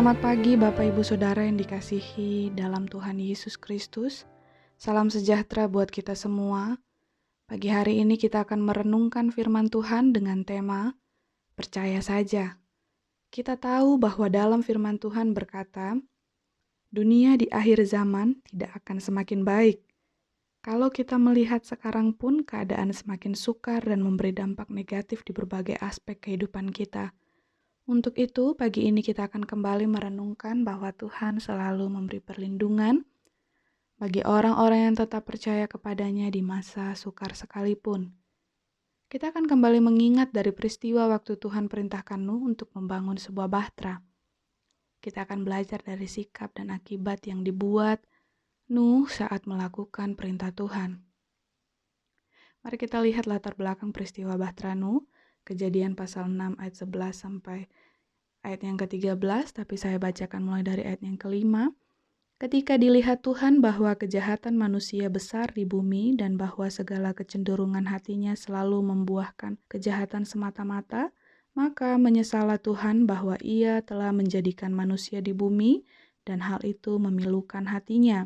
Selamat pagi Bapak Ibu Saudara yang dikasihi dalam Tuhan Yesus Kristus. Salam sejahtera buat kita semua. Pagi hari ini kita akan merenungkan firman Tuhan dengan tema Percaya Saja. Kita tahu bahwa dalam firman Tuhan berkata, dunia di akhir zaman tidak akan semakin baik. Kalau kita melihat sekarang pun keadaan semakin sukar dan memberi dampak negatif di berbagai aspek kehidupan kita. Untuk itu, pagi ini kita akan kembali merenungkan bahwa Tuhan selalu memberi perlindungan bagi orang-orang yang tetap percaya kepadanya di masa sukar sekalipun. Kita akan kembali mengingat dari peristiwa waktu Tuhan perintahkan Nuh untuk membangun sebuah bahtera. Kita akan belajar dari sikap dan akibat yang dibuat Nuh saat melakukan perintah Tuhan. Mari kita lihat latar belakang peristiwa bahtera Nuh, Kejadian pasal 6 ayat 11 sampai ayat yang ke-13, tapi saya bacakan mulai dari ayat yang ke-5. Ketika dilihat Tuhan bahwa kejahatan manusia besar di bumi dan bahwa segala kecenderungan hatinya selalu membuahkan kejahatan semata-mata, maka menyesallah Tuhan bahwa Ia telah menjadikan manusia di bumi dan hal itu memilukan hatinya.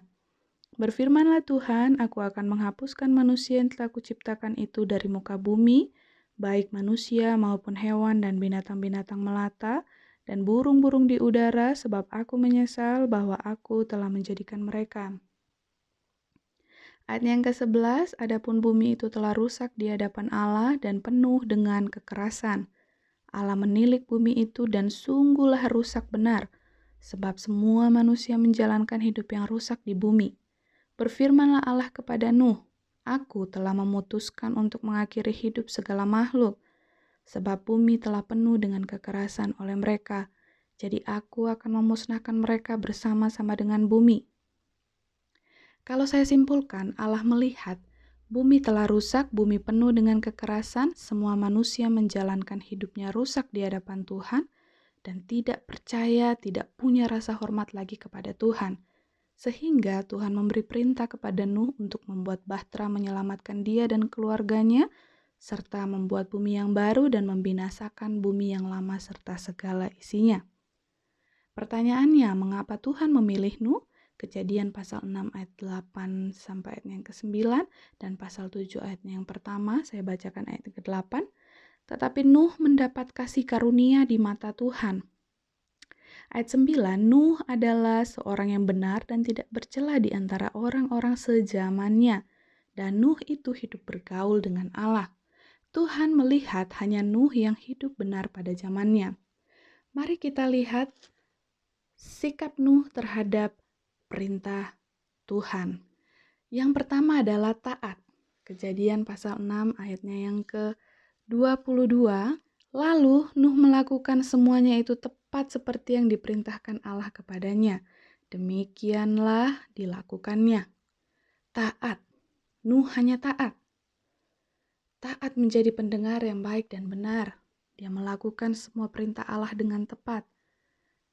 Berfirmanlah Tuhan, aku akan menghapuskan manusia yang telah kuciptakan itu dari muka bumi, baik manusia maupun hewan dan binatang-binatang melata, dan burung-burung di udara, sebab aku menyesal bahwa aku telah menjadikan mereka. Ayat yang ke-11, adapun bumi itu telah rusak di hadapan Allah dan penuh dengan kekerasan. Allah menilik bumi itu dan sungguhlah rusak benar, sebab semua manusia menjalankan hidup yang rusak di bumi. Berfirmanlah Allah kepada Nuh, aku telah memutuskan untuk mengakhiri hidup segala makhluk, sebab bumi telah penuh dengan kekerasan oleh mereka. Jadi aku akan memusnahkan mereka bersama-sama dengan bumi. Kalau saya simpulkan, Allah melihat bumi telah rusak, bumi penuh dengan kekerasan, semua manusia menjalankan hidupnya rusak di hadapan Tuhan, dan tidak percaya, tidak punya rasa hormat lagi kepada Tuhan. Sehingga Tuhan memberi perintah kepada Nuh untuk membuat bahtera menyelamatkan dia dan keluarganya, serta membuat bumi yang baru dan membinasakan bumi yang lama serta segala isinya. Pertanyaannya, mengapa Tuhan memilih Nuh? Kejadian pasal 6 ayat 8 sampai ayat yang ke-9 dan pasal 7 ayat yang pertama, saya bacakan ayat ke-8. Tetapi Nuh mendapat kasih karunia di mata Tuhan. Ayat 9, Nuh adalah seorang yang benar dan tidak bercela di antara orang-orang sezamannya. Dan Nuh itu hidup bergaul dengan Allah. Tuhan melihat hanya Nuh yang hidup benar pada zamannya. Mari kita lihat sikap Nuh terhadap perintah Tuhan. Yang pertama adalah taat. Kejadian pasal 6 ayatnya yang ke-22. Lalu Nuh melakukan semuanya itu tepat seperti yang diperintahkan Allah kepadanya. Demikianlah dilakukannya. Taat. Nuh hanya taat. Taat menjadi pendengar yang baik dan benar. Dia melakukan semua perintah Allah dengan tepat.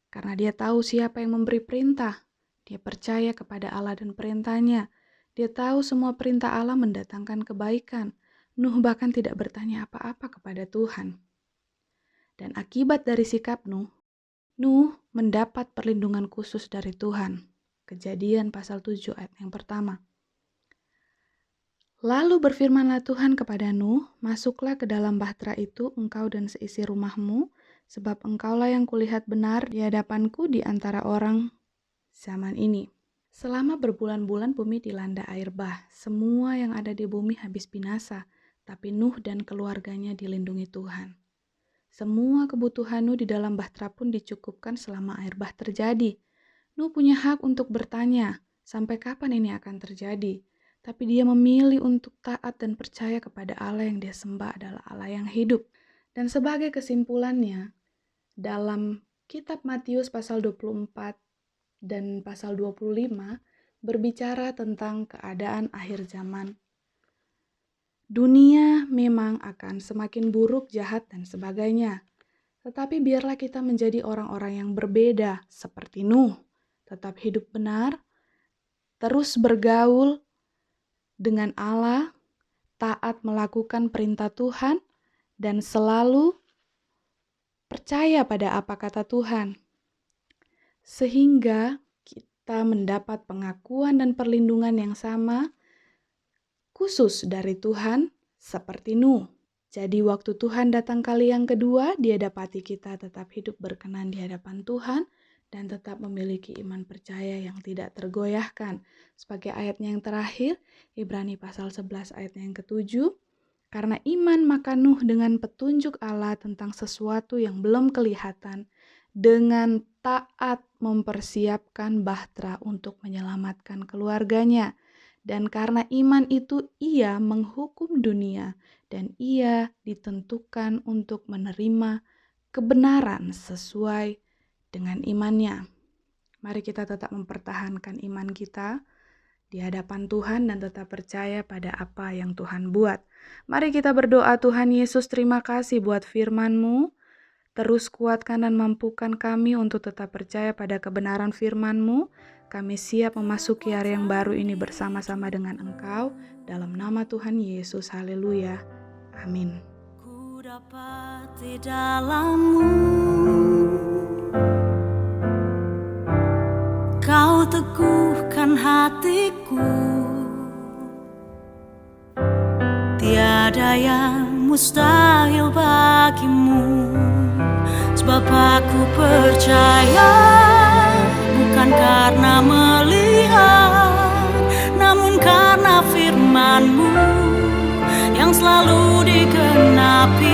Karena dia tahu siapa yang memberi perintah. Dia percaya kepada Allah dan perintahnya. Dia tahu semua perintah Allah mendatangkan kebaikan. Nuh bahkan tidak bertanya apa-apa kepada Tuhan. Dan akibat dari sikap Nuh mendapat perlindungan khusus dari Tuhan. Kejadian pasal 7 ayat yang pertama. Lalu berfirmanlah Tuhan kepada Nuh, masuklah ke dalam bahtera itu engkau dan seisi rumahmu, sebab engkaulah yang kulihat benar di hadapanku di antara orang zaman ini. Selama berbulan-bulan bumi dilanda air bah, semua yang ada di bumi habis binasa, tapi Nuh dan keluarganya dilindungi Tuhan. Semua kebutuhan Nuh di dalam bahtera pun dicukupkan selama air bah terjadi. Nuh punya hak untuk bertanya, sampai kapan ini akan terjadi? Tapi dia memilih untuk taat dan percaya kepada Allah yang dia sembah adalah Allah yang hidup. Dan sebagai kesimpulannya, dalam kitab Matius pasal 24 dan pasal 25 berbicara tentang keadaan akhir zaman. Dunia memang akan semakin buruk, jahat, dan sebagainya. Tetapi biarlah kita menjadi orang-orang yang berbeda seperti Nuh. Tetap hidup benar, terus bergaul dengan Allah, taat melakukan perintah Tuhan, dan selalu percaya pada apa kata Tuhan. sehingga kita mendapat pengakuan dan perlindungan yang sama khusus dari Tuhan seperti Nuh. Jadi waktu Tuhan datang kali yang kedua, dia dapati kita tetap hidup berkenan di hadapan Tuhan dan tetap memiliki iman percaya yang tidak tergoyahkan. Sebagai ayatnya yang terakhir, Ibrani pasal 11 ayatnya yang ke-7, karena iman maka Nuh dengan petunjuk Allah tentang sesuatu yang belum kelihatan, dengan taat mempersiapkan bahtera untuk menyelamatkan keluarganya. Dan karena iman itu ia menghukum dunia, dan ia ditentukan untuk menerima kebenaran sesuai dengan imannya. Mari kita tetap mempertahankan iman kita di hadapan Tuhan dan tetap percaya pada apa yang Tuhan buat. Mari kita berdoa. Tuhan Yesus, terima kasih buat firman-Mu. Terus kuatkan dan mampukan kami untuk tetap percaya pada kebenaran firman-Mu. Kami siap memasuki hari yang baru ini bersama-sama dengan Engkau. Dalam nama Tuhan Yesus, haleluya. Amin. Ku dapat di dalam-Mu, Kau teguhkan hatiku. Tiada yang mustahil bagimu, sebab aku percaya, bukan karena melihat, namun karena firman-Mu yang selalu digenapi.